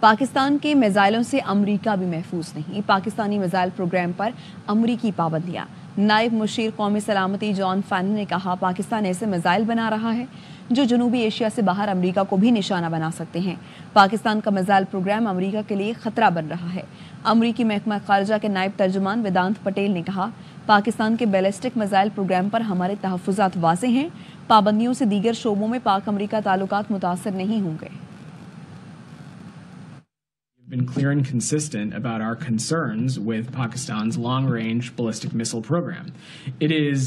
پاکستان کے میزائلوں سے امریکہ بھی محفوظ نہیں، پاکستانی میزائل پروگرام پر امریکی پابندیاں۔ نائب مشیر قومی سلامتی جان فین نے کہا پاکستان ایسے میزائل بنا رہا ہے جو جنوبی ایشیا سے باہر امریکہ کو بھی نشانہ بنا سکتے ہیں۔ پاکستان کا میزائل پروگرام امریکہ کے لیے خطرہ بن رہا ہے۔ امریکی محکمہ خارجہ کے نائب ترجمان ویدانت پٹیل نے کہا پاکستان کے بیلسٹک میزائل پروگرام پر ہمارے تحفظات واضح ہیں، پابندیوں سے دیگر شعبوں میں پاک امریکہ تعلقات متاثر نہیں ہوں گے۔ Been clear and consistent about our concerns with Pakistan's long-range ballistic missile program. It is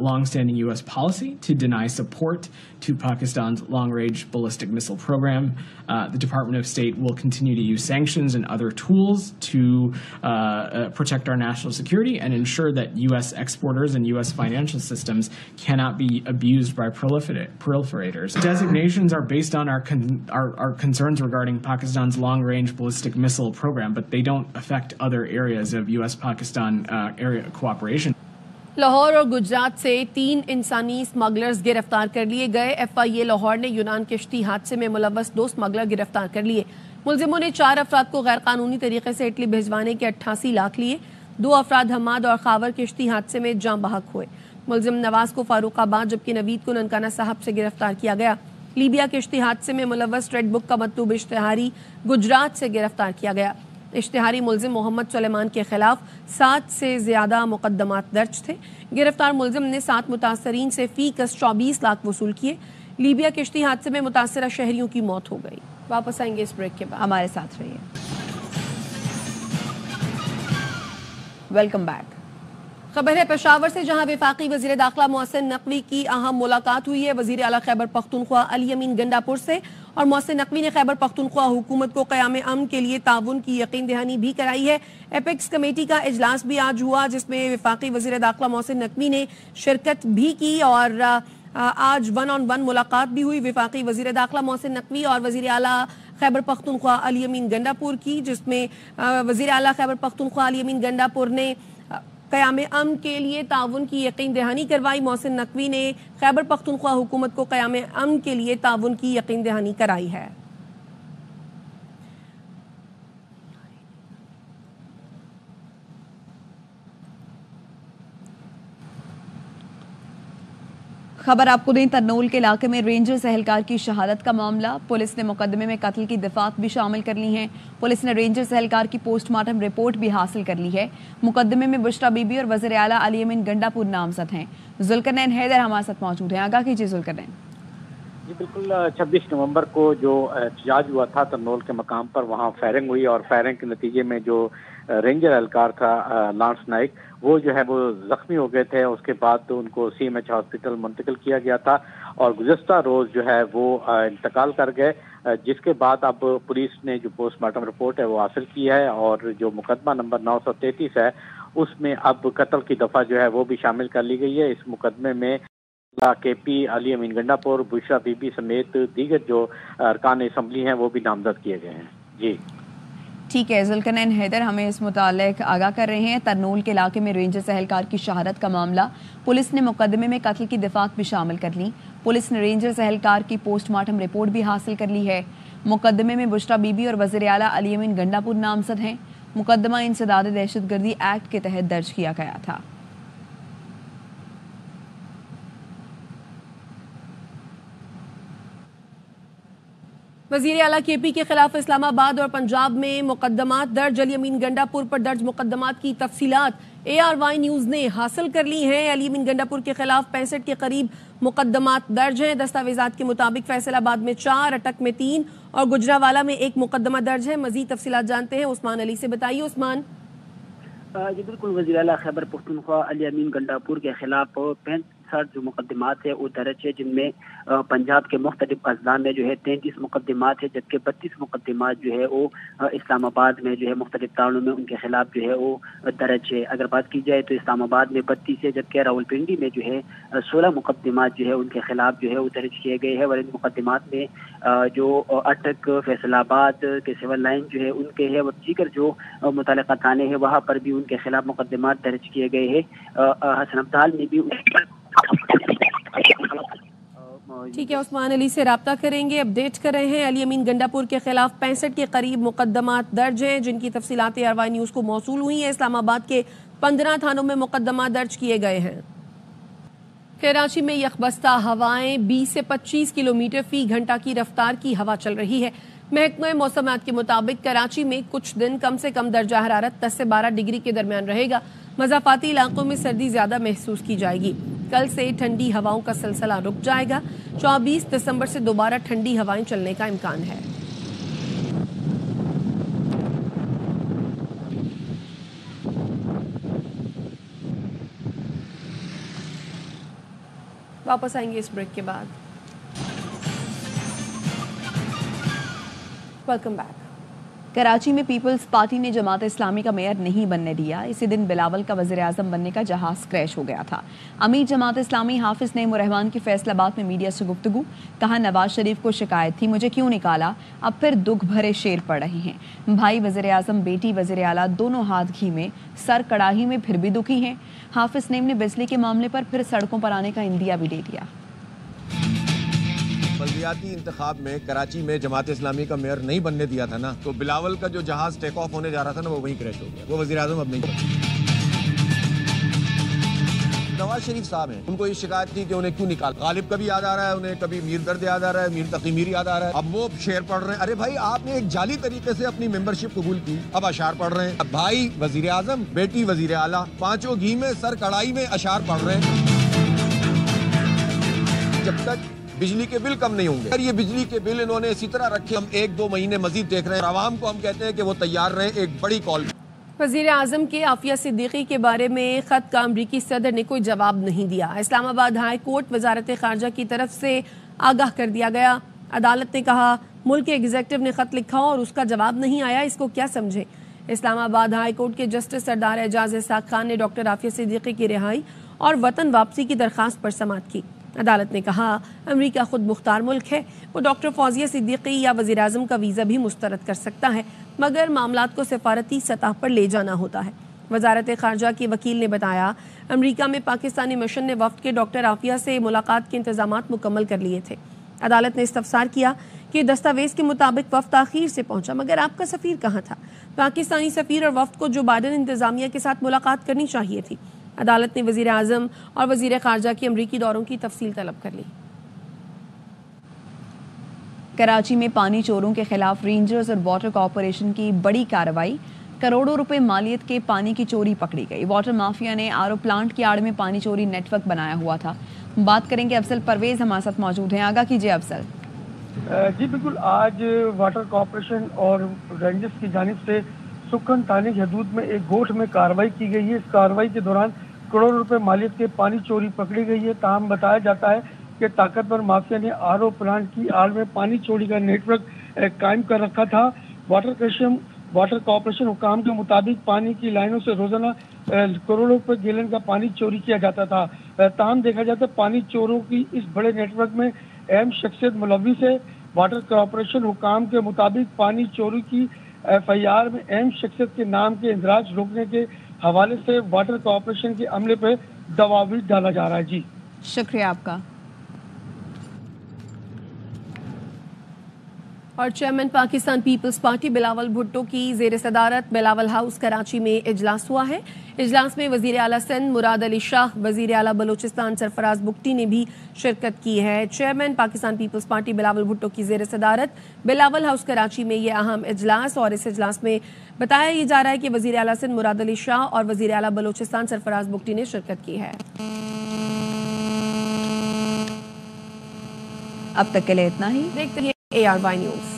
long-standing U.S. policy to deny support to Pakistan's long-range ballistic missile program. The Department of State will continue to use sanctions and other tools to protect our national security and ensure that U.S. exporters and U.S. financial systems cannot be abused by proliferators. Designations are based on our concerns regarding Pakistan's long-range ballistic missile program, but they don't affect other areas of U.S.-Pakistan area cooperation. Lahore اور گجرات سے 3 انسانی smugglers گرفتار کر لیے گئے۔ F آئی اے لاہور نے یونان کشتی حادثے میں ملوث 2 اسمگلر گرفتار کر لیے۔ ملزموں نے 4 افراد کو غیر قانونی طریقے سے اٹلی بھجوانے کے 88 لاکھ لیے۔ 2 افراد حماد اور خاور کشتی حادثے میں جاں بحق ہوئے۔ ملزم نواز کو فاروق آباد جبکہ نوید کو ننکانہ صاحب سے گرفتار کیا گیا۔ لیبیا کشتی حادثے میں ملوث ریڈ بک کا مطلوب اشتہاری گجرات سے گرفتار کیا گیا۔ اشتہاری ملزم محمد سلیمان کے خلاف 7 سے زیادہ مقدمات درج تھے۔ گرفتار ملزم نے 7 متاثرین سے فی کس 24 لاکھ وصول کیے۔ لیبیا کشتی حادثے میں متاثرہ شہریوں کی موت ہو گئی۔ واپس آئیں گے اس بریک کے بعد، ہمارے ساتھ رہیے۔ Welcome back. خبر ہے پشاور سے، جہاں وفاقی وزیر داخلہ محسن نقوی کی اہم ملاقات ہوئی ہے۔ وزیر اعلیٰ خیبر پختونخوا علی امین گنڈاپور سے، اور محسن نقوی نے خیبر پختونخوا حکومت کو قیام امن کے لیے تعاون کی یقین دہانی بھی کرائی ہے۔ ایپیکس کمیٹی کا اجلاس بھی آج ہوا جس میں وفاقی وزیر داخلہ محسن نقوی نے شرکت بھی کی، اور آج 1 on 1 ملاقات بھی ہوئی وفاقی وزیر داخلہ محسن نقوی اور وزیر اعلیٰ خیبر پختونخوا علی امین گنڈاپور کی، جس میں وزیر اعلیٰ خیبر پختونخوا علی امین گنڈاپور نے قیام امن کے لیے تعاون کی یقین دہانی کروائی۔ محسن نقوی نے خیبر پختونخوا حکومت کو قیام امن کے لیے تعاون کی یقین دہانی کرائی ہے۔ خبر آپ کو دیں، ترنول کے علاقے میں رینجرز اہلکار کی شہادت کا معاملہ، پولیس نے مقدمے میں قتل کی دفعات بھی شامل کر لی ہیں۔ پولیس نے رینجرز اہلکار کی پوسٹ مارٹم رپورٹ بھی حاصل کر لی ہے۔ مقدمے میں بشرا بی بی اور وزیر اعلیٰ علی امین گنڈاپور نامزد ہیں۔ ذوالقرنین حیدر ہمارے ساتھ موجود ہیں، آگاہ کیجیے ذوالقرنین۔ جی بالکل، 26 نومبر کو جو احتجاج ہوا تھا ترنول کے مقام پر، وہاں فائرنگ ہوئی اور فائرنگ کے نتیجے میں جو رینجر اہلکار تھا لانس نائک، وہ جو ہے وہ زخمی ہو گئے تھے۔ اس کے بعد ان کو سی ایم ایچ ہاسپٹل منتقل کیا گیا تھا اور گزشتہ روز جو ہے وہ انتقال کر گئے، جس کے بعد اب پولیس نے جو پوسٹ مارٹم رپورٹ ہے وہ حاصل کی ہے، اور جو مقدمہ نمبر 933 ہے اس میں اب قتل کی دفعہ جو ہے وہ بھی شامل کر لی گئی ہے۔ اس مقدمے میں کے پی علی امین گنڈاپور، بشرا بی بی سمیت دیگر جو ارکان اسمبلی ہیں وہ بھی نامزد کیے گئے ہیں۔ جی ٹھیک ہے، ذوالقرنین حیدر ہمیں اس متعلق آگاہ کر رہے ہیں۔ ترنول کے علاقے میں رینجرز اہلکار کی شہادت کا معاملہ، پولیس نے مقدمے میں قتل کی دفعات بھی شامل کر لی۔ پولیس نے رینجرز اہلکار کی پوسٹ مارٹم رپورٹ بھی حاصل کر لی ہے۔ مقدمے میں بشرا بی بی اور وزیر اعلیٰ علی امین گنڈاپور نامزد ہیں۔ مقدمہ انسداد دہشت گردی ایکٹ کے تحت درج کیا گیا تھا۔ وزیر اعلیٰ کے پی کے خلاف اسلام آباد اور پنجاب میں مقدمات درج، علی امین گنڈاپور پر درج مقدمات کی تفصیلات ARY نیوز نے حاصل کر لی ہیں۔ علی امین گنڈاپور کے خلاف 65 کے قریب مقدمات درج ہیں۔ دستاویزات کے مطابق فیصل آباد میں 4، اٹک میں 3 اور گجراوالا میں 1 مقدمہ درج ہے۔ مزید تفصیلات جانتے ہیں عثمان علی سے، بتائیے عثمان۔ جی بالکل، وزیر اعلیٰ خیبر پختونخوا علی امین گنڈاپور کے خلاف 65 جو مقدمات ہے وہ درج ہے، جن میں پنجاب کے مختلف اضلاع میں جو ہے 33 مقدمات ہے، جبکہ 32 مقدمات جو ہے وہ اسلام آباد میں جو ہے مختلف تھانوں میں ان کے خلاف جو ہے وہ درج ہے۔ اگر بات کی جائے تو اسلام آباد میں 32 ہے، جبکہ راولپنڈی میں جو ہے 16 مقدمات جو ہے ان کے خلاف جو ہے وہ درج کیے گئے ہیں، اور ان مقدمات میں جو اٹک، فیصل آباد کے سول لائن جو ہے ان کے ہے، اور دیگر جو متعلقہ تھانے ہیں وہاں پر بھی ان کے خلاف مقدمات درج کیے گئے ہیں۔ حسن ابدال میں بھی ٹھیک ہے، عثمان علی سے رابطہ کریں گے. اپڈیٹ کر رہے ہیں علی امین گنڈاپور کے خلاف 65 کے قریب مقدمات درج ہیں، جن کی تفصیلات ARY نیوز کو موصول ہوئی ہیں. اسلام آباد کے 15 تھانوں میں مقدمات درج کیے گئے ہیں. کراچی میں یخبستہ ہوائیں 20 سے 25 کلومیٹر فی گھنٹہ کی رفتار کی ہوا چل رہی ہے. محکمہ موسمیات کے مطابق کراچی میں کچھ دن کم سے کم درجہ حرارت 10 سے 12 ڈگری کے درمیان رہے گا. مضافاتی علاقوں میں سردی زیادہ محسوس کی جائے گی. کل سے ٹھنڈی ہواؤں کا سلسلہ رک جائے گا. 24 دسمبر سے دوبارہ ٹھنڈی ہوائیں چلنے کا امکان ہے. واپس آئیں گے اس بریک کے بعد. Welcome back. کراچی میں پیپلز پارٹی نے جماعت اسلامی کا میئر نہیں بننے دیا. اسی دن بلاول کا وزیر اعظم بننے کا جہاز کریش ہو گیا تھا. امیر جماعت اسلامی حافظ نعیم الرحمان کی فیصل آباد میں میڈیا سے گفتگو. کہا نواز شریف کو شکایت تھی، مجھے کیوں نکالا؟ اب پھر دکھ بھرے شعر پڑ رہے ہیں. بھائی وزیر اعظم بیٹی وزیر اعلیٰ دونوں ہاتھ گھی میں سر کڑاہی میں پھر بھی دکھی ہیں. حافظ نعیم نے بجلی کے معاملے پر پھر سڑکوں پر آنے کا اندیا بھی دے دیا. بلدیاتی انتخاب میں کراچی میں جماعت اسلامی کا میئر نہیں بننے دیا تھا نا، تو بلاول کا جو جہاز ٹیک آف ہونے جا رہا تھا نا وہ وہیں کریش ہو گیا. وہ وزیر اعظم اب نہیں بن. نواز شریف صاحب ہیں، ان کو یہ شکایت تھی کہ انہیں کیوں نکال. غالب کبھی یاد آ رہا ہے انہیں، کبھی میر درد یاد آ رہا ہے، میر تقی میر یاد آ رہا ہے. اب وہ شعر پڑھ رہے ہیں. ارے بھائی آپ نے ایک جعلی طریقے سے اپنی ممبرشپ قبول کی، اب اشعار پڑھ رہے ہیں. اب بھائی وزیر اعظم بیٹی وزیر اعلیٰ پانچوں گھی میں سر کڑائی میں اشعار پڑھ رہے ہیں. جب تک بجلی کے بل کم نہیں ہوں گے، اگر یہ بجلی کے بل انہوں نے اسی طرح رکھے، ہم 1-2 مہینے مزید دیکھ رہے ہیں. عوام کو ہم کہتے ہیں کہ وہ تیار رہیں. ایک بڑی کال. وزیر اعظم کے عافیہ صدیقی کے بارے میں خط کا امریکی صدر نے کوئی جواب نہیں دیا. اسلام آباد ہائی کورٹ وزارت خارجہ کی طرف سے آگاہ کر دیا گیا. عدالت نے کہا ملک کے ایگزیکٹو نے خط لکھا اور اس کا جواب نہیں آیا، اس کو کیا سمجھے. اسلام آباد ہائی کورٹ کے جسٹس سردار اعجاز اسحاق خان نے ڈاکٹر عافیہ صدیقی کی رہائی اور وطن واپسی کی درخواست پر سماعت کی. عدالت نے کہا امریکہ خود مختار ملک ہے، وہ ڈاکٹر فوزیہ صدیقی یا وزیر اعظم کا ویزا بھی مسترد کر سکتا ہے، مگر معاملات کو سفارتی سطح پر لے جانا ہوتا ہے. وزارت خارجہ کے وکیل نے بتایا امریکہ میں پاکستانی مشن نے وفد کے ڈاکٹر عافیہ سے ملاقات کے انتظامات مکمل کر لیے تھے. عدالت نے استفسار کیا کہ دستاویز کے مطابق وفد تاخیر سے پہنچا، مگر آپ کا سفیر کہاں تھا؟ پاکستانی سفیر اور وفد کو جو بائیڈن انتظامیہ کے ساتھ ملاقات کرنی چاہیے تھی. عدالت نے وزیر اعظم اور وزیر خارجہ کے امریکی دوروں کی تفصیل طلب کر لی. کراچی میں پانی چوروں کے خلاف رینجرز اور واٹر کارپوریشن کی بڑی کارروائی. کروڑوں روپے مالیت کے پانی کی چوری پکڑی گئی. واٹر مافیا نے آر او پلانٹ کی آڑ میں پانی چوری نیٹ ورک بنایا ہوا تھا. بات کریں گے افضل پرویز ہمارے ساتھ موجود ہیں. آگاہ کیجیے افضل. جی بالکل، آج واٹر کارپوریشن اور رینجرز کی جانب سے سکھن تھانے کی حدود میں ایک گوٹھ میں کارروائی کی گئی ہے. اس کارروائی کے دوران کروڑوں روپے مالیت کے پانی چوری پکڑی گئی ہے. تاہم بتایا جاتا ہے کہ طاقتور مافیا نے آر او پلانٹ کی آڑ میں پانی چوری کا نیٹ ورک قائم کر رکھا تھا. واٹر کارپوریشن حکام کے مطابق پانی کی لائنوں سے روزانہ کروڑوں روپے گیلن کا پانی چوری کیا جاتا تھا. تاہم دیکھا جاتا ہے پانی چوروں کی اس بڑے نیٹ ورک میں اہم شخصیت ملوث ہے. واٹر کارپوریشن حکام کے مطابق پانی چوری کی FIR میں اہم شخصیت کے نام کے اندراج روکنے کے حوالے سے واٹر کارپوریشن کے عملے پہ دباؤ بھی ڈالا جا رہا ہے. جی شکریہ آپ کا. اور chairman Pakistan Peoples Party Bilawal Bhutto کی زیر صدارت بلاول ہاؤس کراچی میں اجلاس ہوا ہے. اجلاس میں وزیر اعلیٰ سندھ مراد علی شاہ، وزیر اعلیٰ بلوچستان سرفراز بگٹی نے بھی شرکت کی ہے. Chairman Pakistan Peoples Party Bilawal Bhutto کی زیر صدارت بلاول ہاؤس کراچی میں یہ اہم اجلاس، اور اس اجلاس میں بتایا یہ جا رہا ہے کہ وزیر اعلیٰ سندھ مراد علی شاہ اور وزیر اعلیٰ بلوچستان سرفراز بگٹی نے شرکت کی ہے. اب تک کے لیے اتنا ہی. دیکھتے ہیں ARY نیوز.